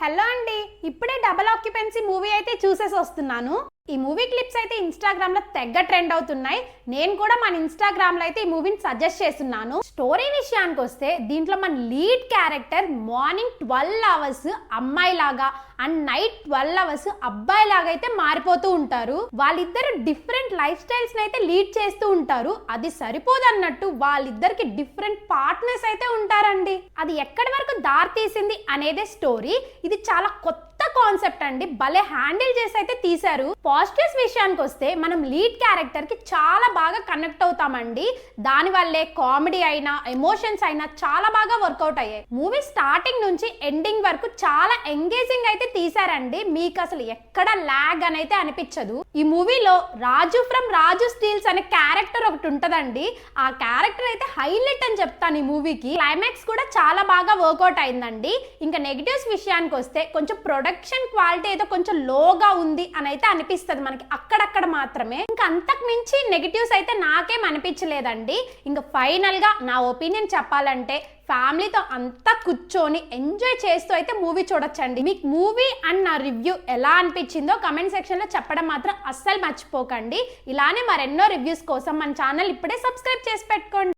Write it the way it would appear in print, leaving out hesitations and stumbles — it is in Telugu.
హలో అండి, ఇప్పుడే డబుల్ ఆక్యుపెన్సీ మూవీ అయితే చూసేసి వస్తున్నాను. ఈ మూవీ క్లిప్స్ అయితే ఇన్స్టాగ్రామ్ లో తెగ ట్రెండ్ అవుతున్నాయి. నేను కూడా మన ఇన్స్టాగ్రామ్ లో అయితే ఈ మూవీని సజెస్ట్ చేస్తున్నాను. స్టోరీ విషయానికి వస్తే దీంట్లో మన లీడ్ క్యారెక్టర్ మార్నింగ్ 12 అవర్స్ అమ్మాయి లాగా అండ్ నైట్ 12 అవర్స్ అబ్బాయి లాగా అయితే మారిపోతూ ఉంటారు. వాళ్ళిద్దరు డిఫరెంట్ లైఫ్ స్టైల్స్ అయితే లీడ్ చేస్తూ ఉంటారు. అది సరిపోదన్నట్టు వాళ్ళిద్దరికి డిఫరెంట్ పార్ట్నర్స్ అయితే ఉంటారండి. అది ఎక్కడి వరకు దారి తీసింది అనేదే స్టోరీ. ఇది చాలా కొత్త కాన్సెప్ట్ అండి. భలే హ్యాండిల్ చేసి అయితే తీశారు. పాజిటివ్స్ విషయానికి వస్తే మనం లీడ్ క్యారెక్టర్ కి చాలా బాగా కనెక్ట్ అవుతామండి. దాని వల్లే కామెడీ అయినా ఎమోషన్స్ అయినా చాలా బాగా వర్కౌట్ అయ్యాయి. మూవీ స్టార్టింగ్ నుంచి ఎండింగ్ వరకు చాలా ఎంగేజింగ్ అయితే తీశారండి. మీకు అసలు ఎక్కడ లాగ్ అని అయితే అనిపించదు. ఈ మూవీలో రాజు ఫ్రమ్ రాజు స్టీల్స్ అనే క్యారెక్టర్ ఒకటి ఉంటదండి. ఆ క్యారెక్టర్ అయితే హైలైట్ అని చెప్తాను. ఈ మూవీకి క్లైమాక్స్ కూడా చాలా బాగా వర్కౌట్ అయిందండి. ఇంకా నెగిటివ్స్ విషయానికి వస్తే కొంచెం ప్రొడక్షన్ క్వాలిటీ ఏదో కొంచెం లోగా ఉంది అని అయితే అనిపిస్తుంది మనకి అక్కడక్కడ మాత్రమే. ఇంకా అంతకు మించి నెగిటివ్స్ అయితే నాకేం అనిపించలేదండి. ఇంకా ఫైనల్ గా నా ఒపీనియన్ చెప్పాలంటే ఫ్యామిలీతో అంతా కూర్చొని ఎంజాయ్ చేస్తూ అయితే మూవీ చూడొచ్చండి. మీకు మూవీ అండ్ నా రివ్యూ ఎలా అనిపించిందో కమెంట్ సెక్షన్ లో చెప్పడం మాత్రం అస్సలు మర్చిపోకండి. ఇలానే మరెన్నో రివ్యూస్ కోసం మన ఛానల్ ఇప్పుడే సబ్స్క్రైబ్ చేసి పెట్టుకోండి.